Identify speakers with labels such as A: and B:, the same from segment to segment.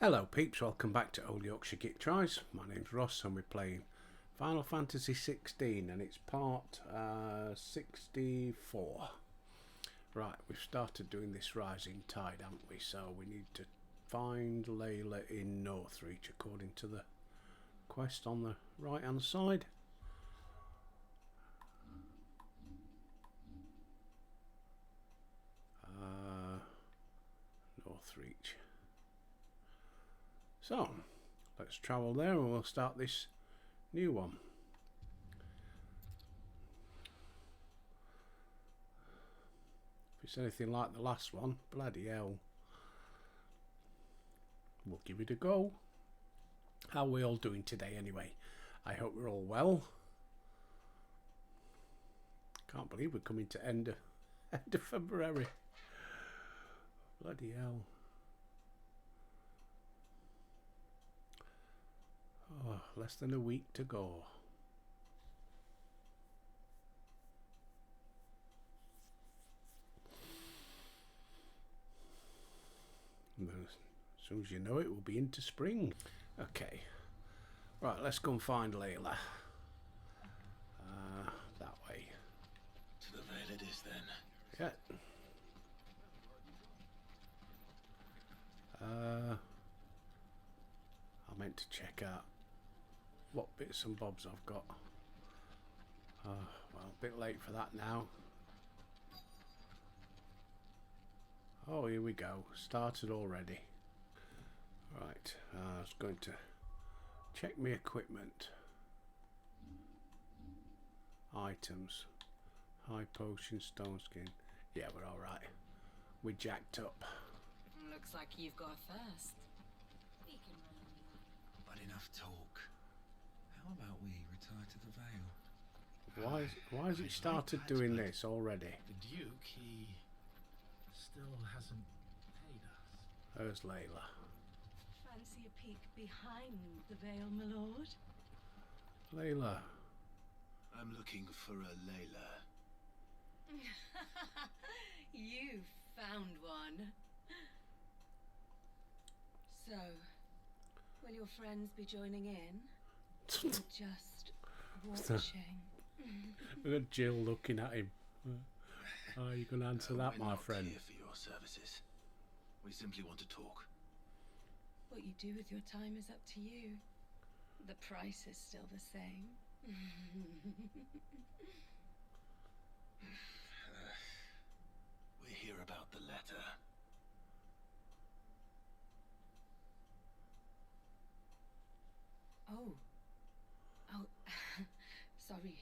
A: Hello peeps, welcome back to Old Yorkshire Git Tries. My name's Ross and we're playing Final Fantasy 16 and it's part 64. Right, we've started doing this Rising Tide, haven't we? So we need to find Layla in Northreach according to the quest on the right hand side. Northreach. So, let's travel there and we'll start this new one. If it's anything like the last one, bloody hell. We'll give it a go. How are we all doing today anyway? I hope we're all well. Can't believe we're coming to end of February. Bloody hell. Oh, less than a week to go. And as soon as you know it, we'll be into spring. Okay. Right, let's go and find Layla. That way.
B: To the Vale it is then.
A: Yeah. I meant to check out what bits and bobs I've got. Well, a bit late for that now. Oh, here we go. Started already. Right, I was going to check my equipment. Items. High potion, stone skin. Yeah, we're alright. We're jacked up.
C: Looks like you've got a thirst.
B: But enough talk. How about we retire to the Vale?
A: Why has it started doing this already?
D: The Duke, he still hasn't paid us.
A: There's Layla.
E: Fancy a peek behind the veil, my lord?
A: Layla.
B: I'm looking for a Layla.
E: You found one. So, will your friends be joining in? Or just watching?
A: Look at Jill looking at him. How are you going to answer that,
B: We're
A: my
B: not
A: friend?
B: here for your services. We simply want to talk.
E: What you do with your time is up to you. The price is still the same.
B: We're here about the letter.
E: Oh. Sorry.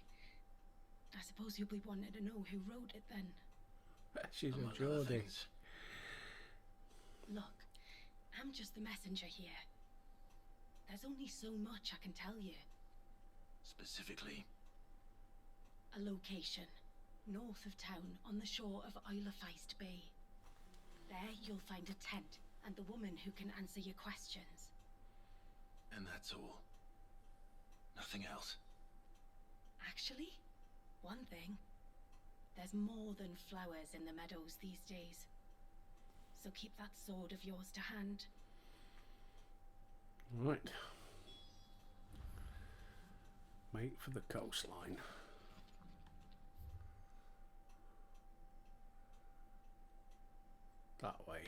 E: I suppose you'll be wanting to know who wrote it then.
A: She's
B: Among
A: a
B: other
A: Geordie.
B: things.
E: Look, I'm just the messenger here. There's only so much I can tell you.
B: Specifically,
E: A location, north of town, on the shore of Isle of Feist Bay. There you'll find a tent and the woman who can answer your questions.
B: and that's all. Nothing else.
E: Actually, one thing. There's more than flowers in the meadows these days. So keep that sword of yours to hand.
A: Right. Make for the coastline. That way.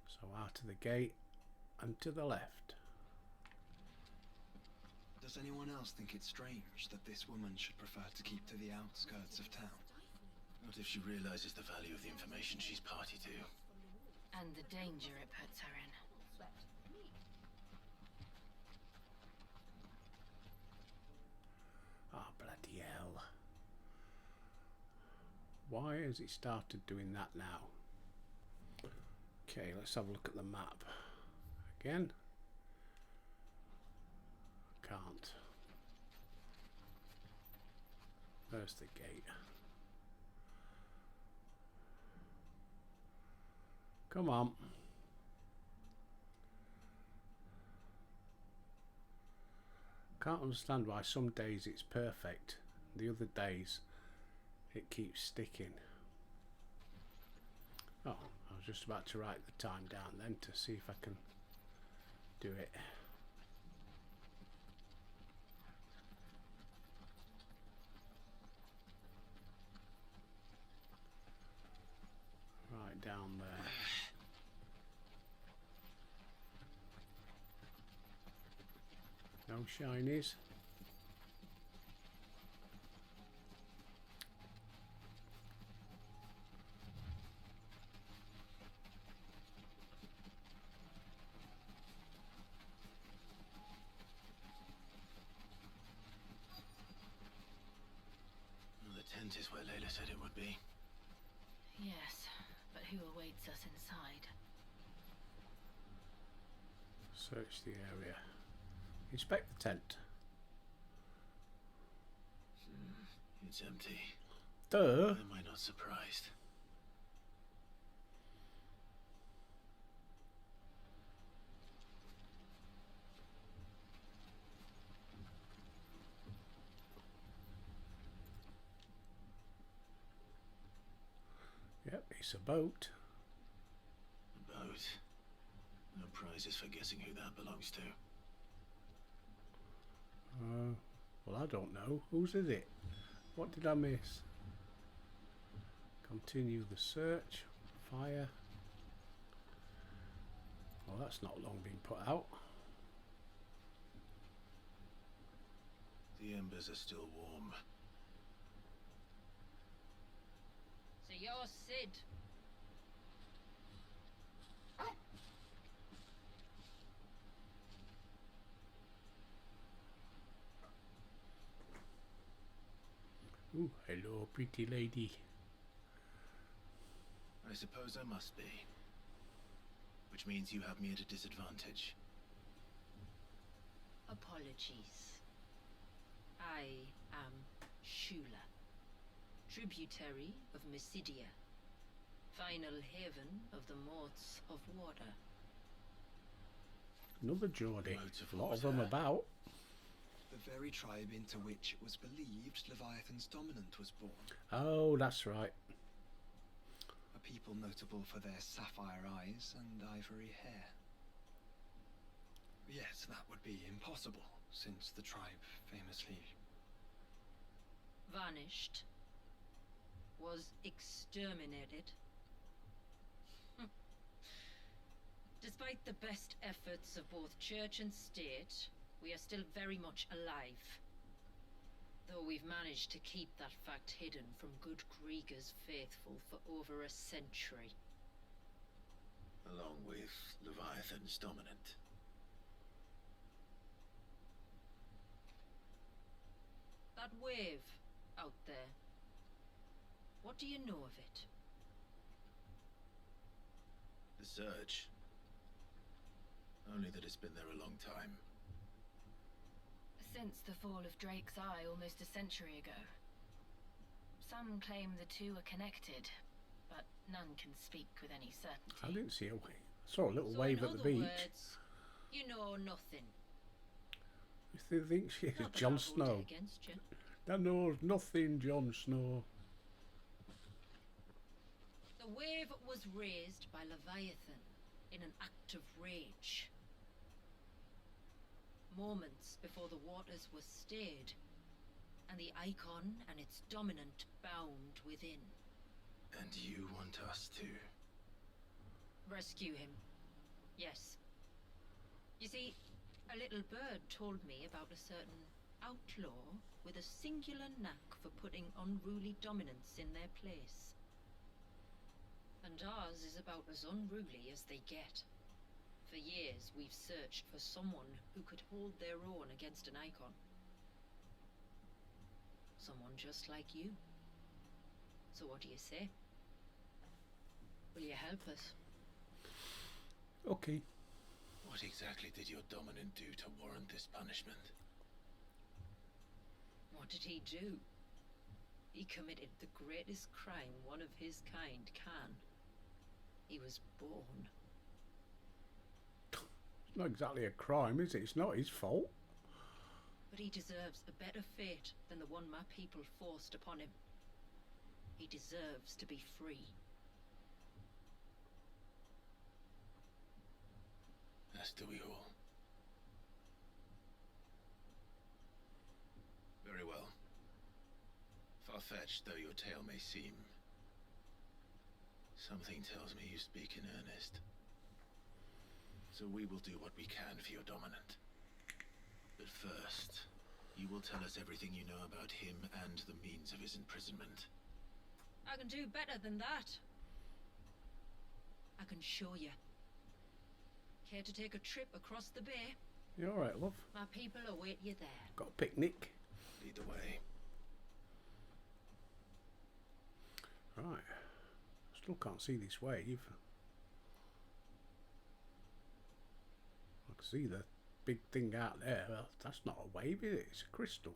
A: So out of the gate and to the left.
F: Does anyone else think it's strange that this woman should prefer to keep to the outskirts of town?
B: What if she realizes the value of the information she's party to?
C: And the danger it puts her in.
A: Ah, bloody hell. Why has it started doing that now? Okay, let's have a look at the map. Again. Can't. There's the gate. Come on. Can't understand why some days it's perfect, the other days it keeps sticking. Oh, I was was just about to write the time down then to see if I can do it. Right down there. No shinies.
G: The tent is where Layla said it would be.
C: Yes, but who awaits us inside?
A: Search the area. Inspect the tent.
G: It's empty.
A: Duh.
G: Am I not surprised?
A: Yep, it's a boat.
G: A boat. No prizes for guessing who that belongs to.
A: Well, I don't know. Whose is it? What did I miss? Continue the search. Fire. Well, that's not long been put out.
G: The embers are still warm.
C: So you're Sid.
A: Ooh, hello, pretty lady.
G: I suppose I must be. Which means you have me at a disadvantage.
C: Apologies. I am Shula, tributary of Mysidia, final haven of the Morts of Water.
A: Another Geordie.
G: Moats of
A: A lot of them
G: water.
A: about.
F: The very tribe into which it was believed Leviathan's dominant was born.
A: Oh, that's right.
F: A people notable for their sapphire eyes and ivory hair. Yes, that would be impossible, since the tribe famously...
C: Vanished. Was exterminated. Despite the best efforts of both church and state, we are still very much alive. Though we've managed to keep that fact hidden from good Krieger's faithful for over a century.
G: Along with Leviathan's dominant.
C: That wave out there. What do you know of it?
G: The surge. Only that it's been there a long time.
C: Since the fall of Drake's Eye almost a century ago. Some claim the two are connected, but none can speak with any certainty.
A: I didn't see a wave. I saw a little
C: So
A: wave
C: in
A: at the
C: other
A: beach.
C: words, you know nothing.
A: If they think she's
C: Not that
A: Jon
C: I'll hold it
A: Snow.
C: against you.
A: That knows nothing, Jon Snow.
C: The wave was raised by Leviathan in an act of rage. Moments before the waters were stayed, and the icon and its dominant bound within.
G: And you want us to...
C: Rescue him. Yes. You see, a little bird told me about a certain outlaw with a singular knack for putting unruly dominants in their place. And ours is about as unruly as they get. For years, we've searched for someone who could hold their own against an icon. Someone just like you. So what do you say? Will you help us?
A: Okay.
G: What exactly did your dominant do to warrant this punishment?
C: What did he do? He committed the greatest crime one of his kind can. He was born.
A: It's not exactly a crime, is it? It's not his fault.
C: But he deserves a better fate than the one my people forced upon him. He deserves to be free.
G: as do we all. Very well. Far-fetched though your tale may seem, something tells me you speak in earnest. So we will do what we can for your dominant. But first, you will tell us everything you know about him and the means of his imprisonment.
C: I can do better than that. I can show you. Care to take a trip across the bay?
A: You alright, love?
C: My people await you there.
A: Got a picnic?
G: Lead the way.
A: Right. Still can't see this wave. I can see the big thing out there. Well, that's not a wave, is it? It's a crystal.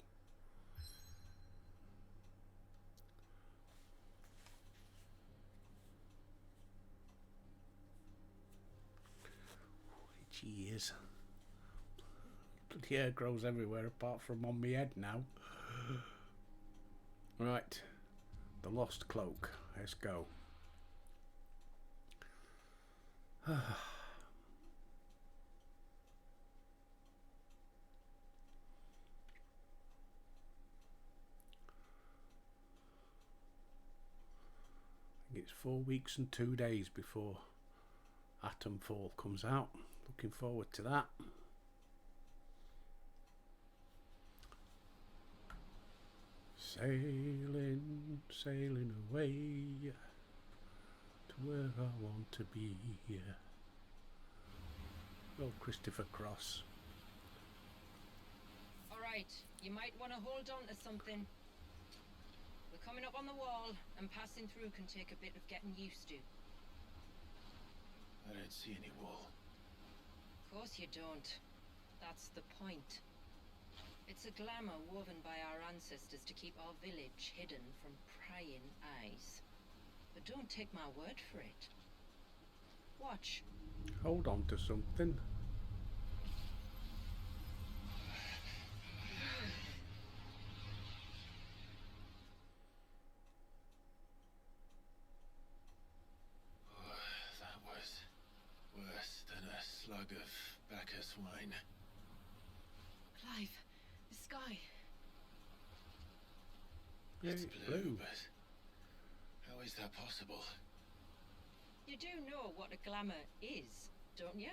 A: Itchy ears. Bloody hair grows everywhere apart from on my head now. Right. The lost cloak. Let's go. It's 4 weeks and 2 days before Atomfall comes out. Looking forward to that. Sailing, sailing away to where I want to be. Oh, Christopher Cross.
C: Alright, you might want to hold on to something. We're coming up on the wall, and passing through can take a bit of getting used to.
G: I don't see any wall.
C: Of course you don't. That's the point. It's a glamour woven by our ancestors to keep our village hidden from prying eyes. But don't take my word for it. Watch.
A: Hold on to something.
G: That was worse than a slug of Bacchus wine.
E: Clive, the sky.
A: Yeah,
G: It's
A: it's
G: blue,
A: blue.
G: but how is that possible?
C: You do know what a glamour is, don't you?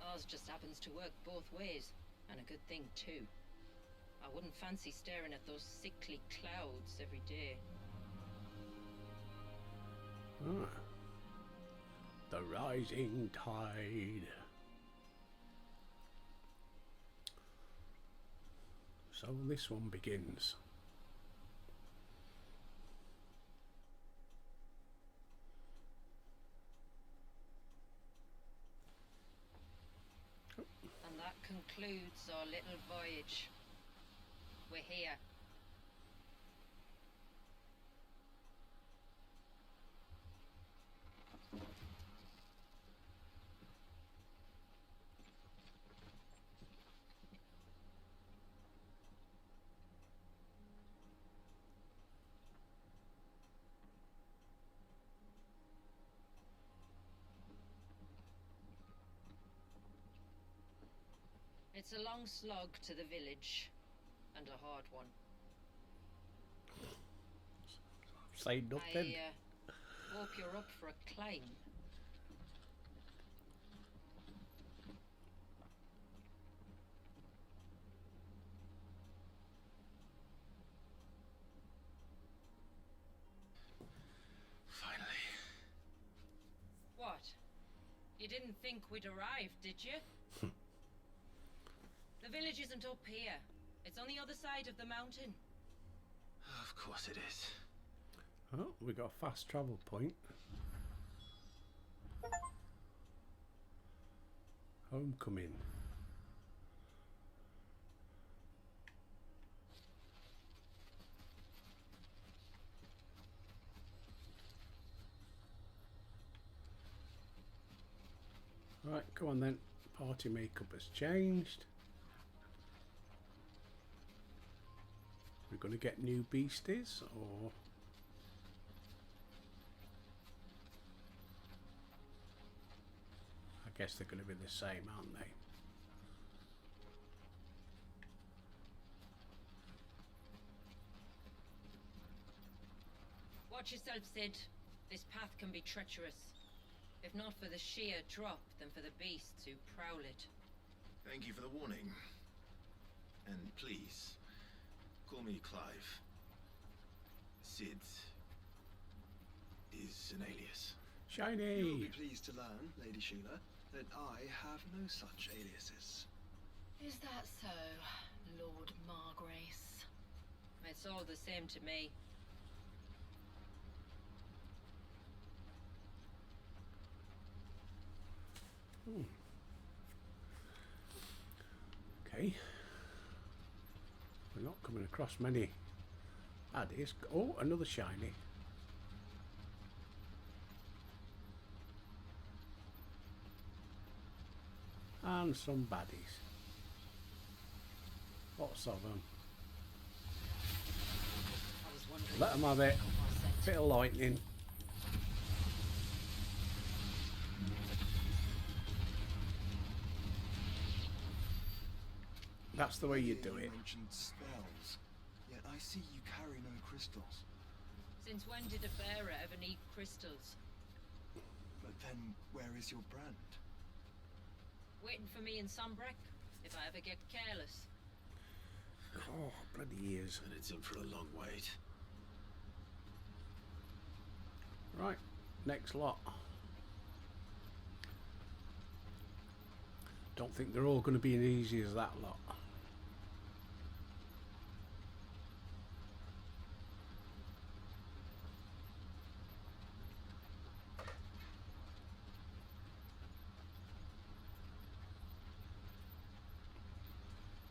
C: Ours just happens to work both ways, and a good thing too. I wouldn't fancy staring at those sickly clouds every day.
A: Ah. The rising tide. So this one begins.
C: And that concludes our little voyage. We're here. It's a long slog to the village, and a hard one.
A: Say nothing.
C: I hope you're up for a climb.
G: Finally.
C: What? You didn't think we'd arrived, did you? The village isn't up here. It's on the other side of the mountain.
G: Of course it is.
A: Oh, we got a fast travel point. Homecoming. Right, go on then. Party makeup has changed. We're going to get new beasties, or I guess they're going to be the same, aren't they?
C: Watch yourself, Sid. This path can be treacherous. If not for the sheer drop, then for the beasts who prowl it.
G: Thank you for the warning. And please, call me Clive. Sid is an alias.
A: Shiny!
F: You will be pleased to learn, Lady Sheila, that I have no such aliases.
E: Is that so, Lord Margrace?
C: It's all the same to me.
A: Okay. We're not coming across many baddies. Oh, another shiny. And some baddies. Lots of them.
C: I was wondering.
A: Let them have it. Bit of lightning. That's the way you do it.
F: Mentioned spells, yet I see you carry no crystals.
C: Since when did a bearer ever need crystals?
F: But then, where is your brand?
C: Waiting for me in Sunbreck, if I ever get careless.
A: Oh, bloody ears.
G: And it's in for a long wait.
A: Right, next lot. Don't think they're all going to be as easy as that lot.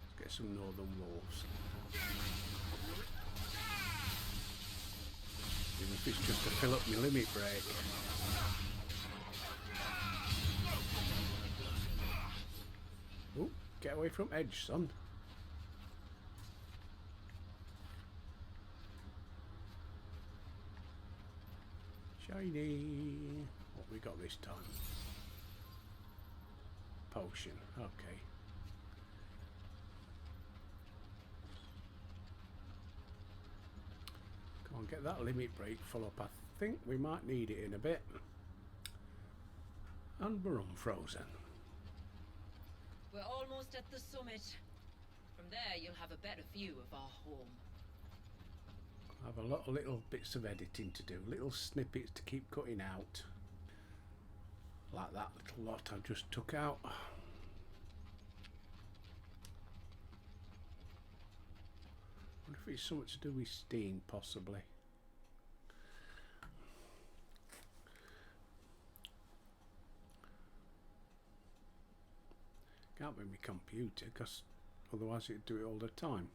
A: Let's get some northern wolves. Even if it's just to fill up my limit break. Oh, get away from edge, son. Shiny. What we got this time? Potion. Okay. Come on, get that limit break full up. I think we might need it in a bit. And we're unfrozen.
C: We're almost at the summit. From there, you'll have a better view of our home.
A: I have a lot of little bits of editing to do, little snippets to keep cutting out. Like that little lot I just took out. I wonder if it's something to do with Steam, possibly. Can't be my computer, because otherwise it'd do it all the time.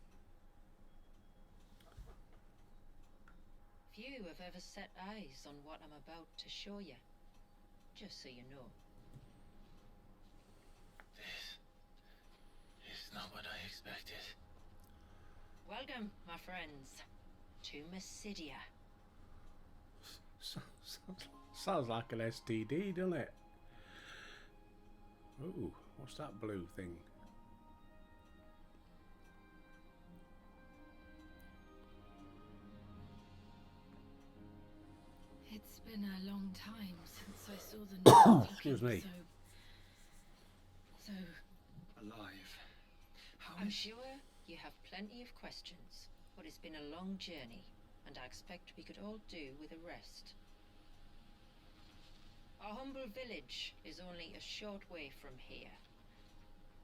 C: Few have ever set eyes on what I'm about to show you. Just so you know.
G: This is not what I expected.
C: Welcome, my friends, to Mysidia.
A: Sounds like an STD, doesn't it? Ooh, what's that blue thing?
E: It's been a long time since I saw the North
A: Excuse
E: looking
A: me.
E: so
F: Alive. How
C: I'm
F: is...
C: sure you have plenty of questions, but it's been a long journey, and I expect we could all do with a rest. Our humble village is only a short way from here,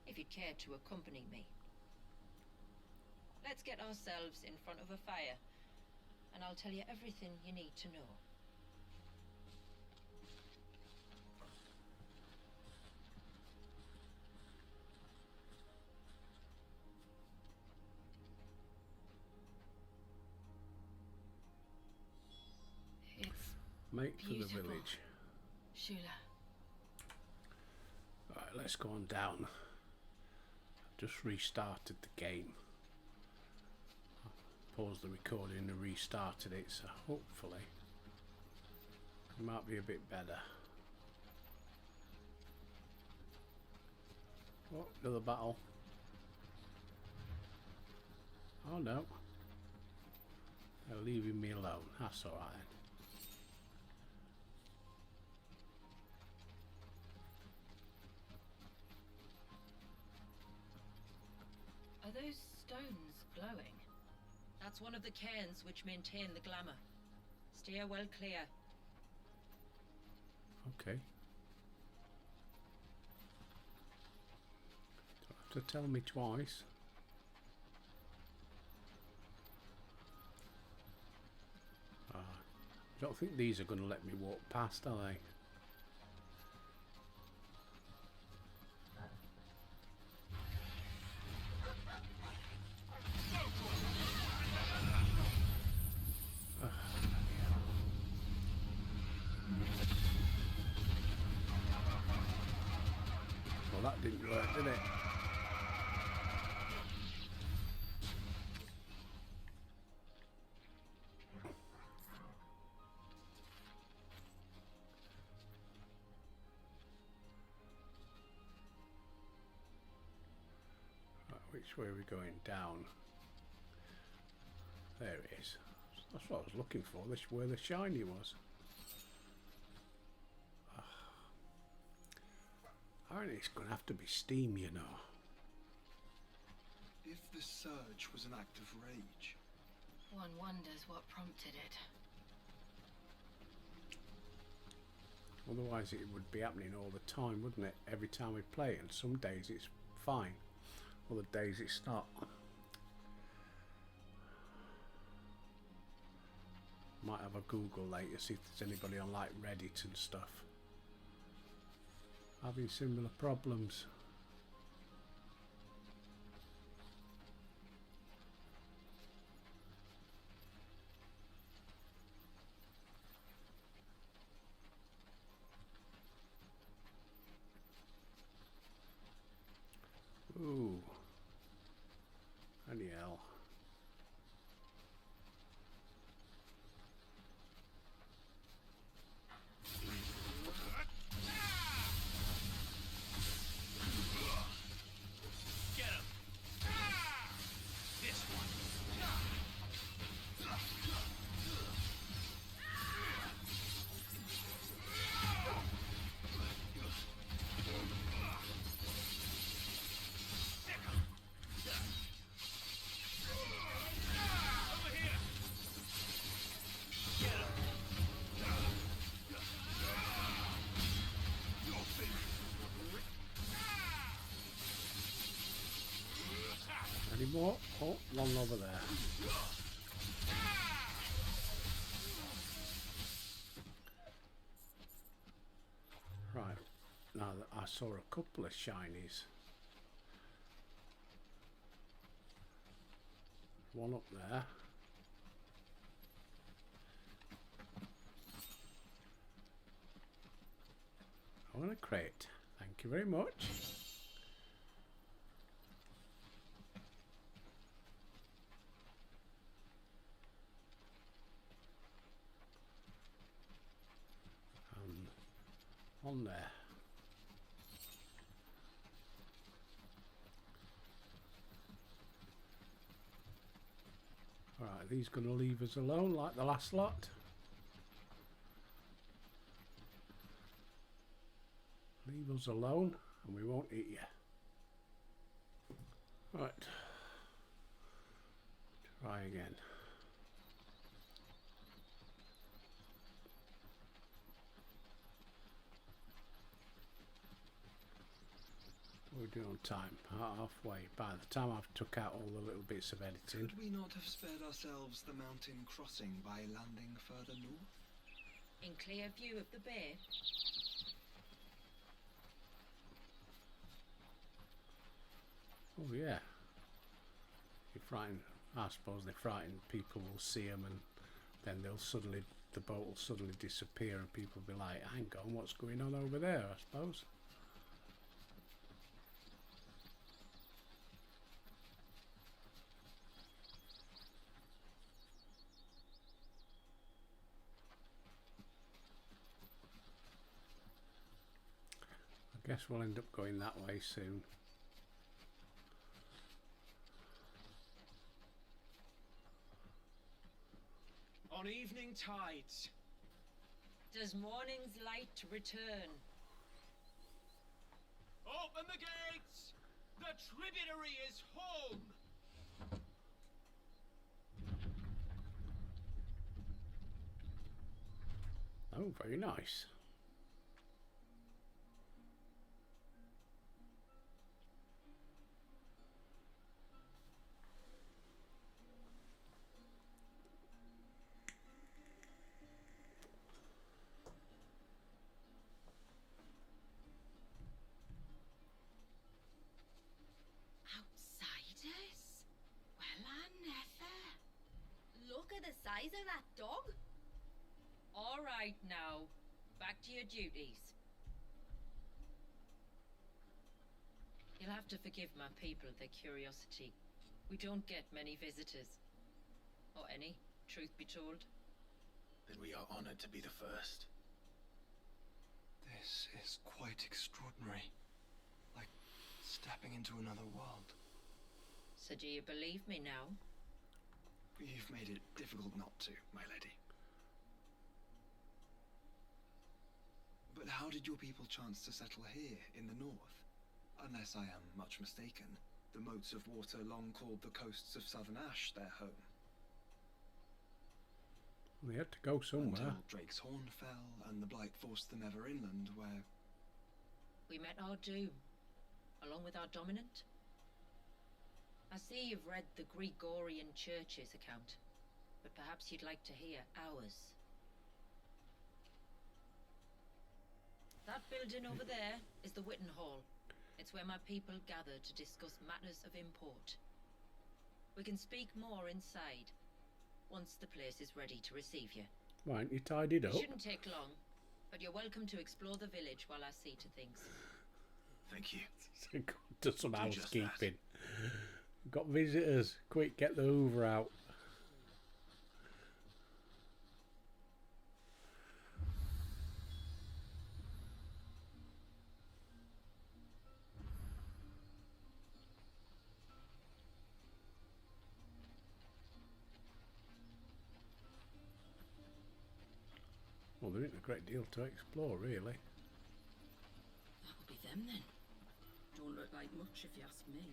C: if you'd care to accompany me. Let's get ourselves in front of a fire, and I'll tell you everything you need to know.
E: it's
A: Make for the
E: Beautiful.
A: village.
E: Shula.
A: Right, let's go on down. I've just restarted the game. Paused the recording and restarted it, so hopefully it might be a bit better. Oh, another battle. Oh no. They're leaving me alone. That's alright then.
C: Are those stones glowing? That's one of the cairns which maintain the glamour. Steer well clear.
A: Okay. Don't have to tell me twice. I don't think these are going to let me walk past, are they? Well, that didn't work, did it? Which way are we going? Down. There it is. That's what I was looking for. This is where the shiny was. Apparently it's going to have to be steam, you know.
F: If the surge was an act of rage,
E: One wonders what prompted it.
A: Otherwise it would be happening all the time, wouldn't it? Every time we play, and some days it's fine, other days it's not. Might have a Google later, see if there's anybody on like Reddit and stuff having similar problems. Ooh. Bloody hell. Any more? Oh, one over there. Right, now that I saw a couple of shinies. One up there. I want a crate. Thank you very much. On there. Alright, are these going to leave us alone like the last lot? Leave us alone and we won't eat you. Right. Try again. We're doing on time, halfway. By the time I've took out all the little bits of editing.
F: could we not have spared ourselves the mountain crossing by landing further north?
C: In clear view of the bay.
A: Oh yeah. You frighten. I suppose they frighten people will see them and then they'll suddenly, the boat will suddenly disappear and people will be like, hang on, what's going on over there, I suppose. I guess we'll end up going that way soon.
H: on evening tides.
C: Does morning's light return?
H: Open the gates! The tributary is home!
A: Oh, very nice.
E: Outsiders? Well, I never. Look at the size of that dog.
C: All right now, back to your duties. You'll have to forgive my people their curiosity. We don't get many visitors. Or any, truth be told.
G: Then we are honored to be the first.
F: This is quite extraordinary. Like stepping into another world.
C: So do you believe me now?
F: You've made it difficult not to, my lady. But how did your people chance to settle here in the north? Unless I am much mistaken, the moats of water long called the coasts of Southern Ash their home.
A: They had to go somewhere.
F: Until Drake's Horn fell and the Blight forced them ever inland, where...
C: We met our doom, along with our dominant. I see you've read the Gregorian Church's account, but perhaps you'd like to hear ours. That building over there is the Witten Hall. It's where my people gather to discuss matters of import. We can speak more inside, once the place is ready to receive you.
A: Why aren't you tidied up?
C: It shouldn't take long, but you're welcome to explore the village while I see to things.
G: Thank you.
A: Do some
G: Do just
A: housekeeping. Got visitors. Quick, get the Hoover out. Well, there isn't a great deal to explore, really.
I: That'll be them then. Don't look like much if you ask me.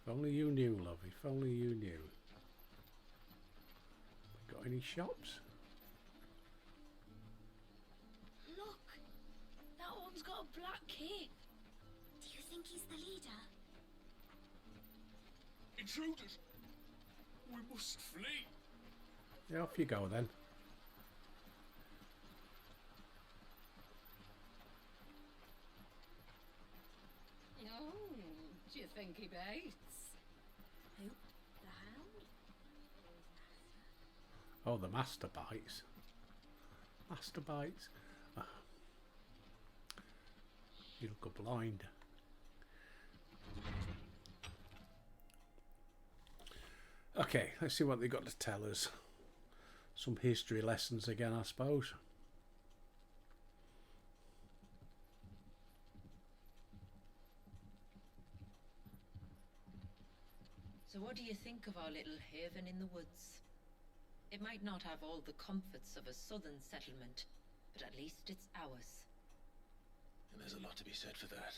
A: If only you knew, love. If only you knew. Got any shops?
E: Look, that one's got a black cape.
J: Do you think he's the leader?
H: Intruders! We must flee!
A: Yeah, off you go then.
I: Oh, do you think he bites?
J: Who? The hound?
A: Oh, the master bites. Master bites. Ah. You look a blind. Okay, let's see what they got to tell us. Some history lessons again, I suppose.
C: So what do you think of our little haven in the woods? It might not have all the comforts of a southern settlement, but at least it's ours.
G: And there's a lot to be said for that.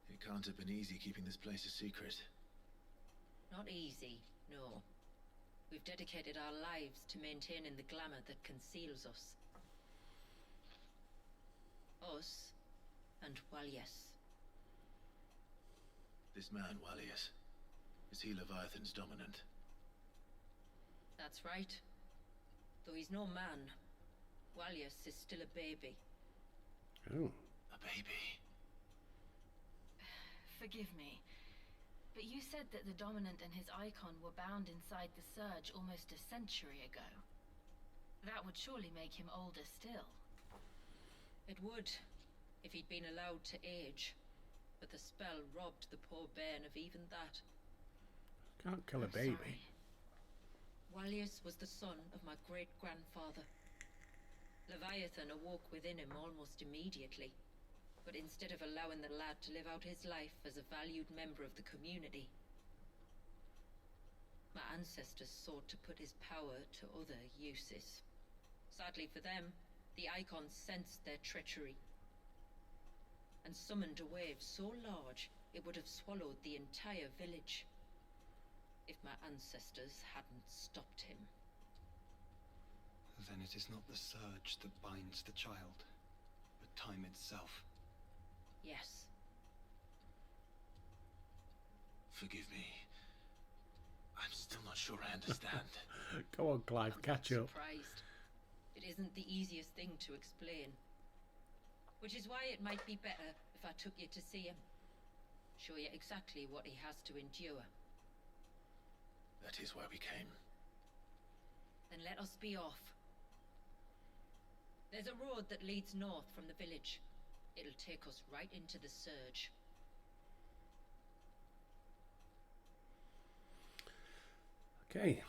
G: It can't have been easy keeping this place a secret.
C: Not easy, no. We've dedicated our lives to maintaining the glamour that conceals us. Us and Walyas.
G: This man, Walyas, is he Leviathan's dominant?
C: That's right. Though he's no man, Walyas is still a baby.
A: Oh.
G: A baby?
E: Forgive me, but you said that the Dominant and his icon were bound inside the Surge almost a century ago. That would surely make him older still.
C: It would, if he'd been allowed to age. But the spell robbed the poor bairn of even that.
A: Can't kill a baby.
C: Walyas was the son of my great-grandfather. Leviathan awoke within him almost immediately. But instead of allowing the lad to live out his life as a valued member of the community, My ancestors sought to put his power to other uses. Sadly for them, the Icons sensed their treachery and summoned a wave so large it would have swallowed the entire village if my ancestors hadn't stopped him.
F: Then it is not the surge that binds the child, but time itself.
C: Yes.
G: Forgive me. I'm still not sure I understand.
A: Go on, Clive,
C: I'm
A: catch
C: not
A: up.
C: surprised. It isn't the easiest thing to explain. Which is why it might be better if I took you to see him. Show you exactly what he has to endure.
G: That is why we came.
C: Then let us be off. There's a road that leads north from the village. It'll take us right into the surge.
A: Okay.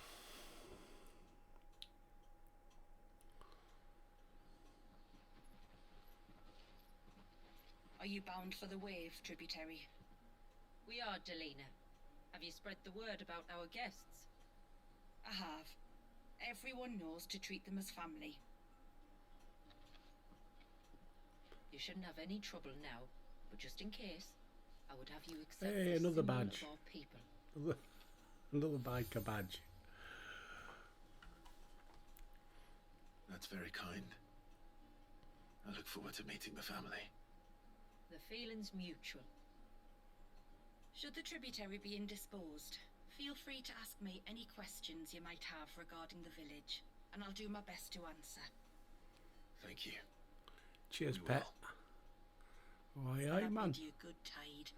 K: Are you bound for the wave, tributary?
C: We are, Delina. Have you spread the word about our guests?
K: I have. Everyone knows to treat them as family.
C: You shouldn't have any trouble now, but just in case, I would have you accept
A: Hey,
C: the
A: another
C: symbol
A: badge.
C: of our people.
A: Another biker badge.
G: That's very kind. I look forward to meeting the family.
C: The feeling's mutual.
K: Should the tributary be indisposed, feel free to ask me any questions you might have regarding the village, and I'll do my best to answer.
G: Thank you.
A: Cheers,
G: We
A: pet.
G: will.
A: Aye,
K: And
A: aye,
K: I
A: man.
K: bid you good tide.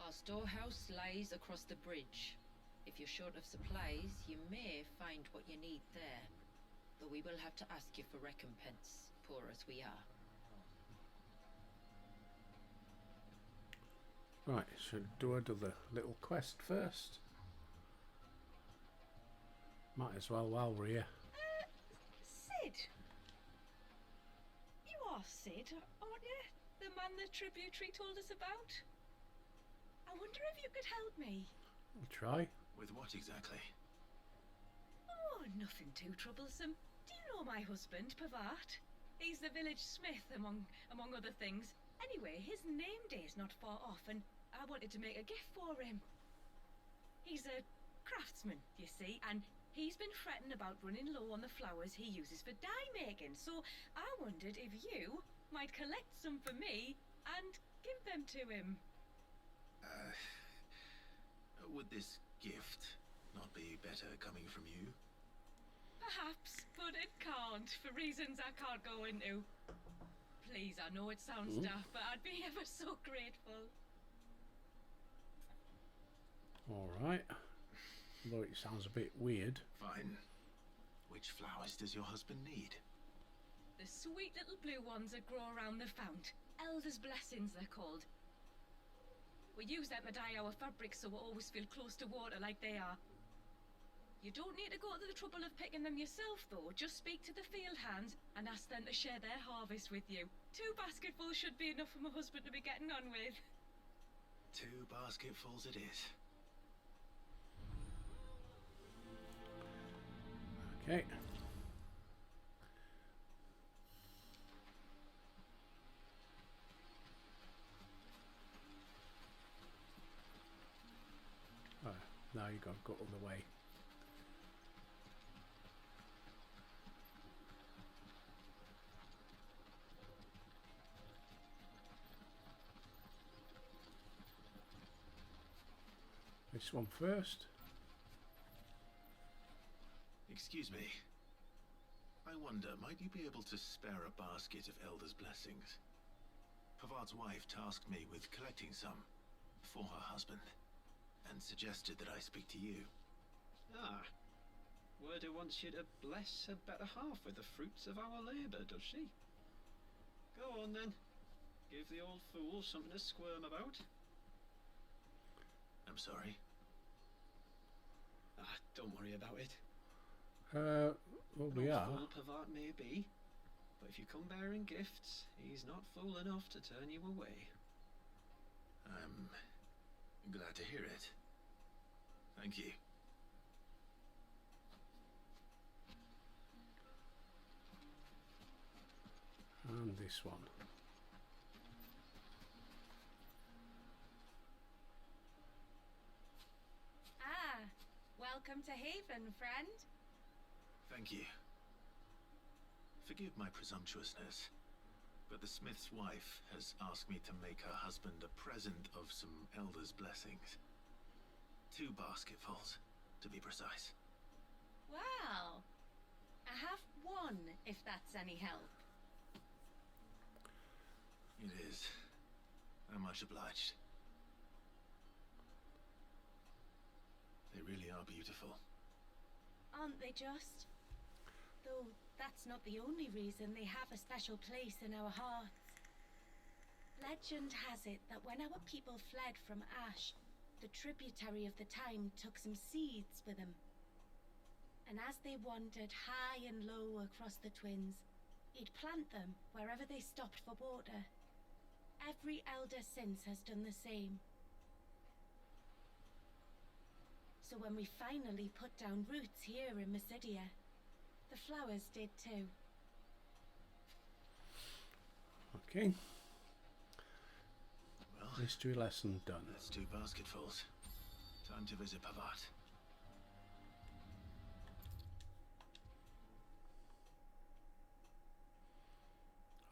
C: Our storehouse lies across the bridge. If you're short of supplies, you may find what you need there. But we will have to ask you for recompense, poor as we are.
A: Right, do I do the little quest first? Might as well while we're here.
K: Sid! You are Sid, aren't you? The man the tributary told us about? I wonder if you could help me.
A: I'll try.
G: With what exactly?
K: Oh, nothing too troublesome. Do you know my husband, Pavat? He's the village smith, among other things. Anyway, his name day's not far off, and I wanted to make a gift for him. He's a craftsman, you see, and he's been fretting about running low on the flowers he uses for dye making, so I wondered if you might collect some for me and give them to him.
G: Would this gift not be better coming from you?
K: Perhaps, but it can't, for reasons I can't go into. Please, I know it sounds daft, but I'd be ever so grateful.
A: Alright. Although it sounds a bit weird.
G: Fine. Which flowers does your husband need?
K: The sweet little blue ones that grow around the fount. Elder's blessings, they're called. We use them to dye our fabrics so we always feel close to water like they are. You don't need to go to the trouble of picking them yourself, though. Just speak to the field hands and ask them to share their harvest with you. 2 basketfuls should be enough for my husband to be getting on with.
G: 2 basketfuls it is.
A: Okay. Oh, now you got to go all the way. This one first.
G: Excuse me. I wonder, might you be able to spare a basket of Elder's blessings? Pavard's wife tasked me with collecting some for her husband, and suggested that I speak to you.
L: Ah. Werder wants you to bless her better half with the fruits of our labour, does she? Go on then. Give the old fool something to squirm about.
G: I'm sorry.
L: Ah, don't worry about it.
A: Well, we are.
L: Fool Pavard may be, But if you come bearing gifts, he's not fool enough to turn you away.
G: I'm glad to hear it. Thank you.
A: And this one.
K: Ah, welcome to Haven, friend.
G: Thank you. Forgive my presumptuousness, but the smith's wife has asked me to make her husband a present of some elder's blessings. 2 basketfuls, to be precise.
K: Well, I have one, if that's any help.
G: It is. I'm much obliged. They really are beautiful.
E: Aren't they just? Though that's not the only reason they have a special place in our hearts. Legend has it that when our people fled from Ash, the tributary of the time took some seeds with them. And as they wandered high and low across the Twins, he'd plant them wherever they stopped for water. Every elder since has done the same. So when we finally put down roots here in Mysidia, the flowers did too.
A: Okay.
G: Well,
A: History lesson done.
G: that's 2 basketfuls. Time to visit Pavat.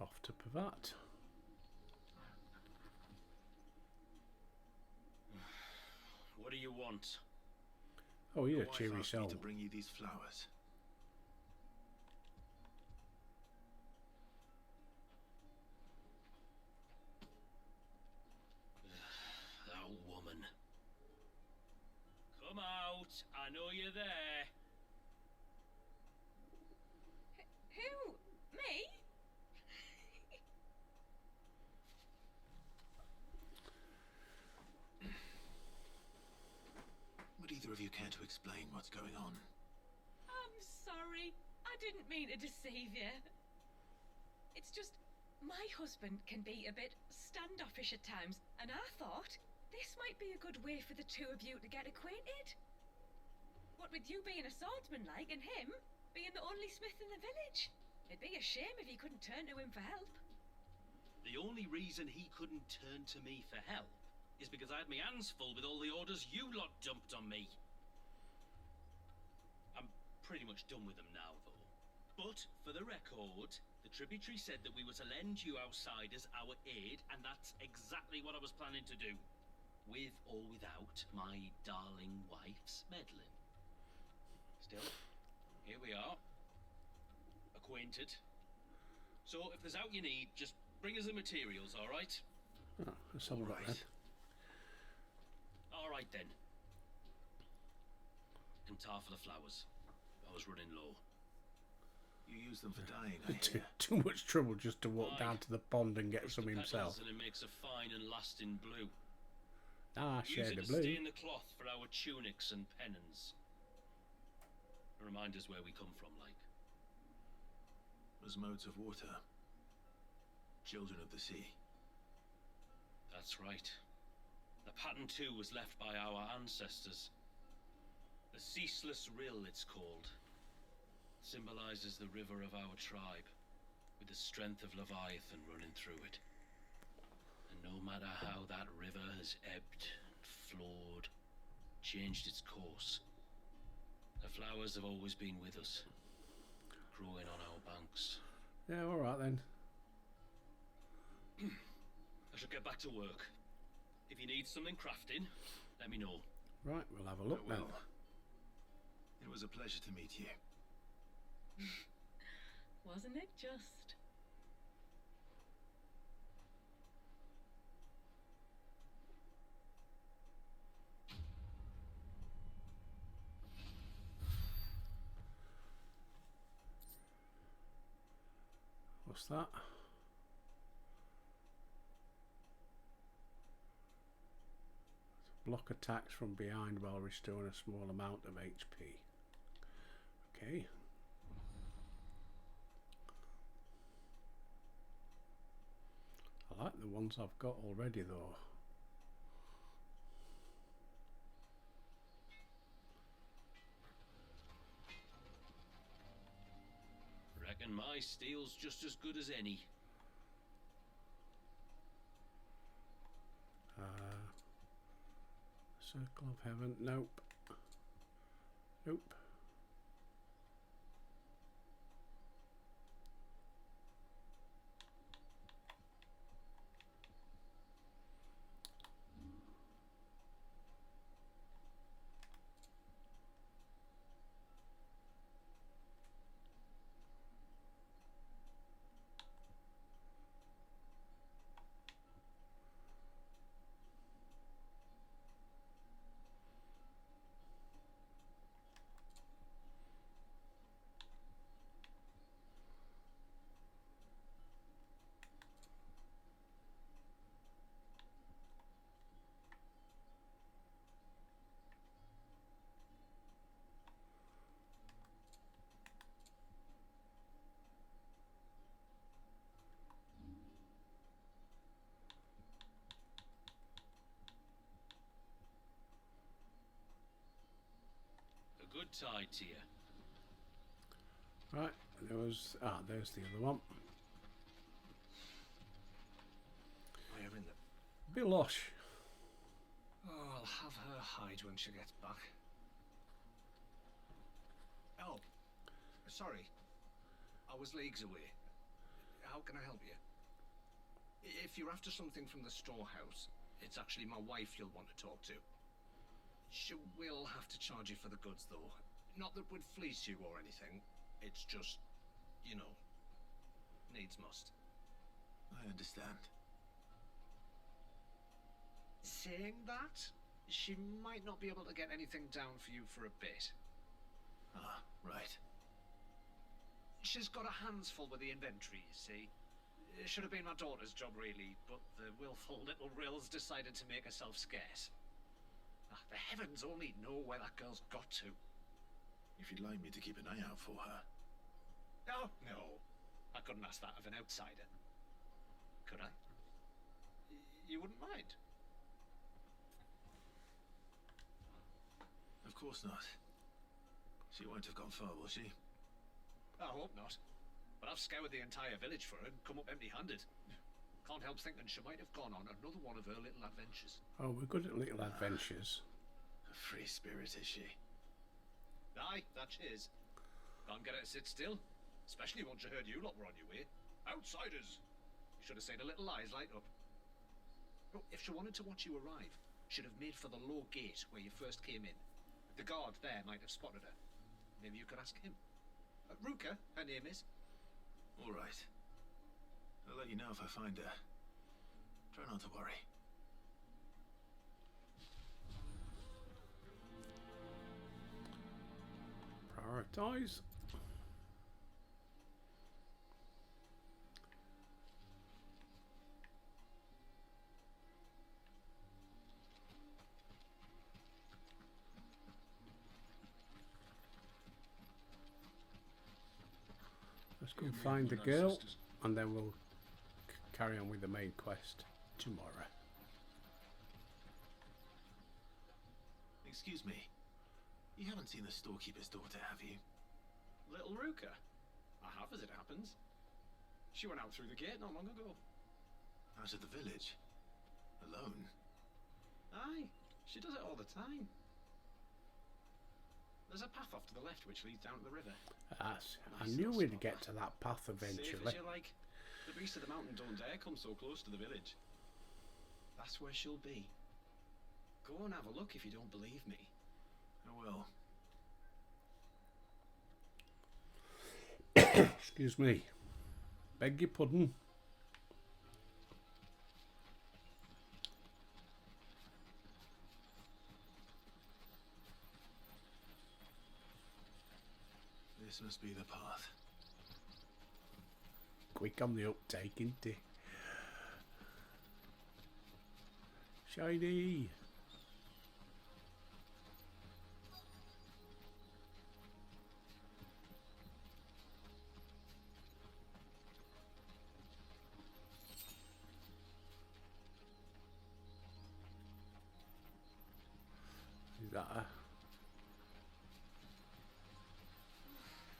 A: Off to Pavat.
H: What do you want?
A: Oh, you're
G: Your
A: a
G: wife
A: cheery
G: asked me
A: soul.
G: to bring you these flowers.
H: That woman. Come out. I know you're there.
K: Who? Me?
G: Would either of you care to explain what's going on?
K: I'm sorry. I didn't mean to deceive you. It's just, my husband can be a bit standoffish at times, and I thought this might be a good way for the 2 of you to get acquainted. What with you being a swordsman like, and him being the only smith in the village. It'd be a shame if you couldn't turn to him for help.
H: The only reason he couldn't turn to me for help is because I had my hands full with all the orders you lot dumped on me. I'm pretty much done with them now, though. But, for the record, the tributary said that we were to lend you outsiders our aid, and that's exactly what I was planning to do. With or without my darling wife's meddling. Still, here we are. Acquainted. So, if there's out you need, just bring us the materials, alright?
A: Oh, let's have a look then.
H: Alright then. And tar for the flowers. I was running low.
G: You use them for dyeing, I hear.
A: Too much trouble just to walk down to the pond and get
H: Brush
A: some
H: the
A: himself.
H: petals and it makes a fine and lasting blue.
A: Ah,
H: Use
A: shade
H: it
A: of
H: to
A: blue.
H: stain the cloth for our tunics and pennons. Remind us where we come from, like.
G: As modes of water. Children of the sea.
H: That's right. The pattern too was left by our ancestors. The Ceaseless Rill, it's called. Symbolizes the river of our tribe, with the strength of Leviathan running through it. And no matter how that river has ebbed, flowed, changed its course, the flowers have always been with us, growing on our banks.
A: Yeah, alright then.
H: I shall get back to work. If you need something crafting, let me know.
A: Right, we'll have a look
G: I
A: then.
G: will. It was a pleasure to meet you.
K: Wasn't it just?
A: What's that? Block attacks from behind while restoring a small amount of HP. Okay. I like the ones I've got already though.
H: Reckon my steel's just as good as any.
A: Circle of Heaven. Nope. Nope.
H: A good tide to you.
A: Right, there was there's the other one.
F: Where in the...
A: Bilosh.
F: Oh, I'll have her hide when she gets back. Oh, sorry. I was leagues away. How can I help you? If you're after something from the storehouse, it's actually my wife you'll want to talk to. She will have to charge you for the goods, though. Not that we'd fleece you or anything. It's just, you know, needs must.
G: I understand.
F: Saying that, she might not be able to get anything down for you for a bit.
G: Ah, right.
F: She's got her hands full with the inventory, you see. It should have been my daughter's job, really, but the willful little Rills decided to make herself scarce. The heavens only know where that girl's got to.
G: If you'd like me to keep an eye out for her.
F: Oh, no. I couldn't ask that of an outsider. Could I? You wouldn't mind?
G: Of course not. She won't have gone far, will she?
F: I hope not. But I've scoured the entire village for her and come up empty-handed. Can't help thinking she might have gone on another one of her little adventures.
A: Oh, we're good at little adventures.
G: A free spirit, is she?
F: Aye, that she is. Can't get her to sit still. Especially once you heard you lot were on your way. Outsiders! You should have seen her little eyes light up. Oh, if she wanted to watch you arrive, she'd have made for the low gate where you first came in. The guard there might have spotted her. Maybe you could ask him. Ruka, her name is.
G: All right. I'll let you know if I find her. Try not to worry.
A: Prioritize. Let's go find the girl, and then we'll carry on with the main quest tomorrow.
G: Excuse me. You haven't seen the storekeeper's daughter, have you?
L: Little Ruka? I have, as it happens. She went out through the gate not long ago.
G: Out of the village? Alone?
L: Aye, she does it all the time. There's a path off to the left which leads down to the river.
A: I knew we'd get to that path eventually.
L: Safe as you like. The beasts of the mountain don't dare come so close to the village. That's where she'll be. Go and have a look if you don't believe me.
G: I will.
A: Excuse me. Beg your pudding.
G: This must be the path.
A: Quick on the uptake, isn't it? Shiny. that her?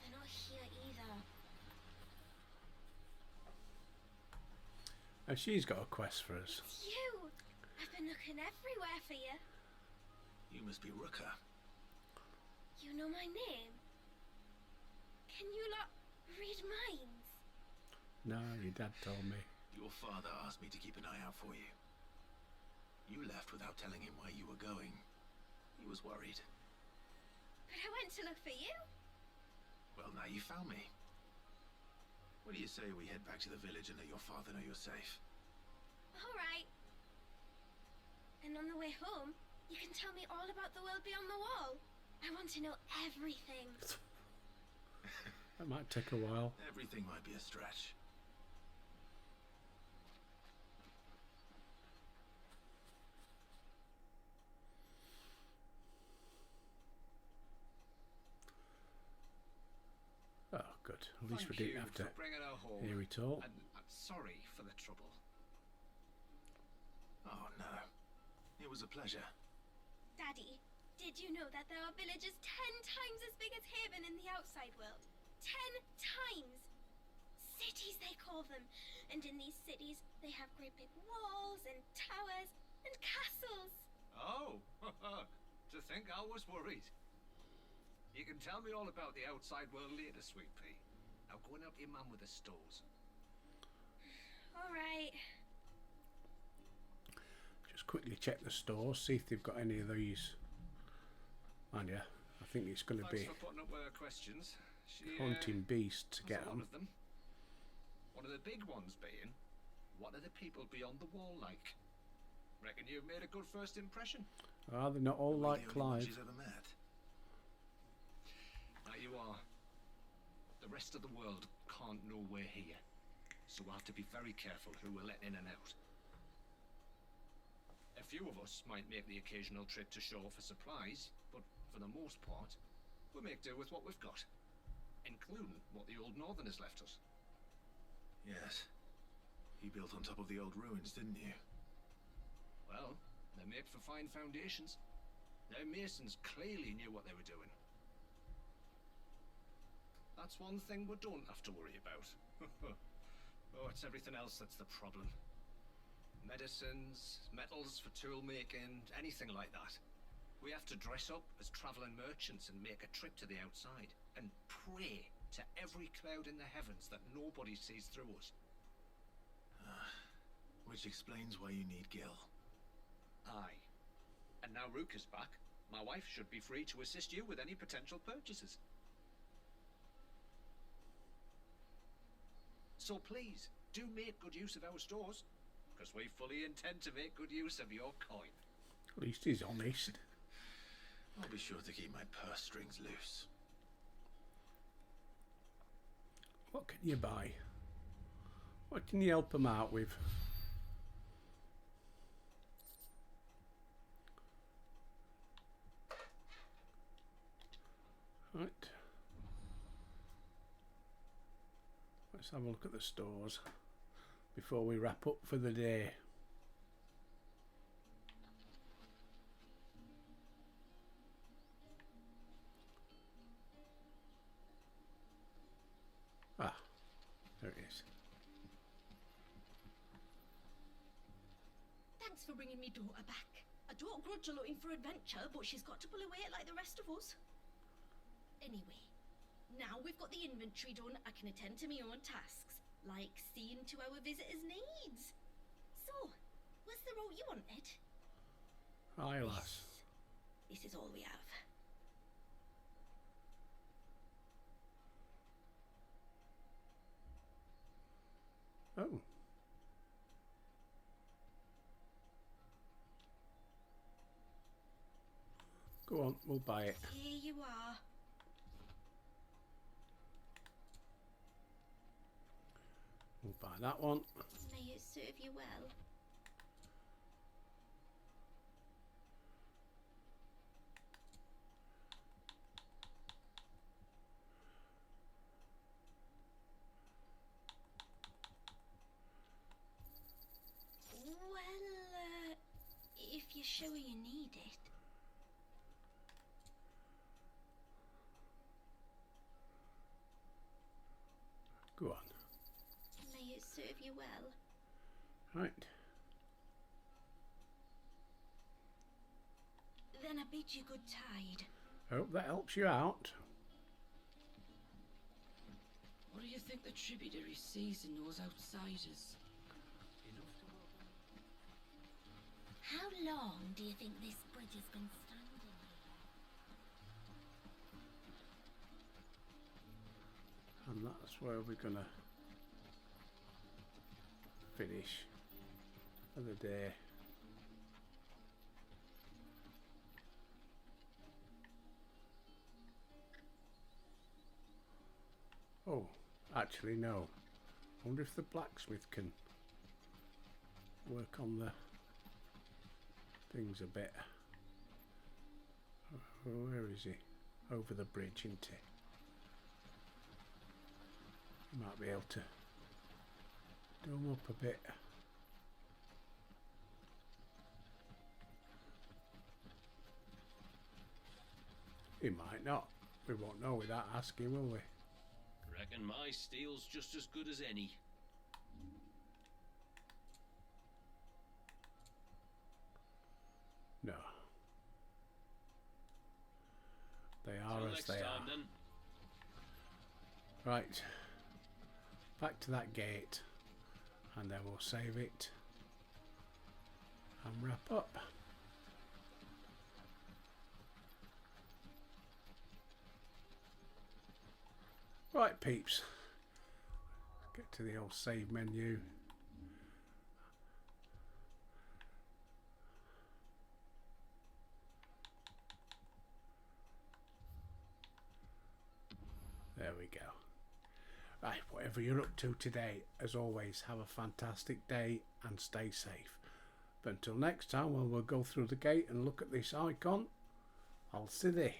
J: They're not here either.
A: And she's got a quest for us.
J: It's you! I've been looking everywhere for you.
G: You must be Rooker.
J: You know my name? Can you lot read minds?
A: No, your dad told me.
G: Your father asked me to keep an eye out for you. You left without telling him where you were going. He was worried.
J: But I went to look for you.
G: Well, now you found me. What do you say we head back to the village and let your father know you're safe?
J: All right. And on the way home, you can tell me all about the world beyond the wall. I want to know everything.
A: That might take a while.
G: Everything might be a stretch.
A: Oh, good. At least we didn't have to
F: bringing her home.
A: hear it all.
F: And I'm sorry for the trouble.
G: Oh, no. It was a pleasure.
J: Daddy, did you know that there are villages 10 times as big as Haven in the outside world? 10 times! Cities, they call them. And in these cities, they have great big walls and towers and castles.
F: Oh, to think I was worried. You can tell me all about the outside world later, Sweet Pea. Now go and help your mum with the stores.
J: All right.
A: Just quickly check the stores, see if they've got any of these. And yeah, I think it's going to be
F: Thanks for putting up with her questions. She,
A: hunting beast to
F: has
A: get
F: a lot
A: them.
F: of them. One of the big ones being, what are the people beyond the wall like? Reckon you've made a good first impression.
A: Are they not all
G: We're
A: like
G: the only ones
A: Clive?
G: she's ever met.
F: Now you are. The rest of the world can't know we're here, so we'll have to be very careful who we're letting in and out. A few of us might make the occasional trip to shore for supplies, but for the most part, we make do with what we've got, including what the old Northerners left us.
G: Yes. You built on top of the old ruins, didn't you?
F: Well, they're made for fine foundations. Their masons clearly knew what they were doing. That's one thing we don't have to worry about. Oh, it's everything else that's the problem. Medicines, metals for tool making, anything like that. We have to dress up as traveling merchants and make a trip to the outside and pray to every cloud in the heavens that nobody sees through us.
G: Which explains why you need Gil.
F: Aye. And now Rook is back. My wife should be free to assist you with any potential purchases. So please, do make good use of our stores, because we fully intend to make good use of your coin.
A: At least he's honest.
G: I'll be sure to keep my purse strings loose.
A: What can you buy? What can you help them out with? Right. Let's have a look at the stores before we wrap up for the day. Ah, there it is.
M: Thanks for bringing me daughter back. I don't grudge her looking for adventure, but she's got to pull her weight like the rest of us. Anyway, now we've got the inventory done, I can attend to my own tasks, like seeing to our visitors' needs. So, what's the route you wanted?
A: Hi, lass.
M: This is all we have.
A: Oh. Go on, we'll buy it.
M: Here you are.
A: We'll buy that one.
J: May it serve you well. Well, if you're sure you need it.
A: Go on.
J: May it serve you well.
A: Right.
J: Then I bid you good tide.
A: Hope that helps you out.
N: What do you think the tributary sees in those outsiders?
J: How long do you think this bridge has been standing here?
A: And that's where we're gonna finish for the day. Oh, actually no. I wonder if the blacksmith can work on the things a bit. Oh, where is he? Over the bridge, isn't he? He might be able to do him up a bit. He might not. We won't know without asking, will we?
H: Reckon my steel's just as good as any.
A: No. They are
H: Till
A: as
H: next
A: they
H: time,
A: are.
H: then.
A: Right. Back to that gate. And then we'll save it. And wrap up. Right, peeps. Get to the old save menu. There we go. Right, whatever you're up to today, as always, have a fantastic day and stay safe. But until next time, when we'll go through the gate and look at this icon, I'll see thee.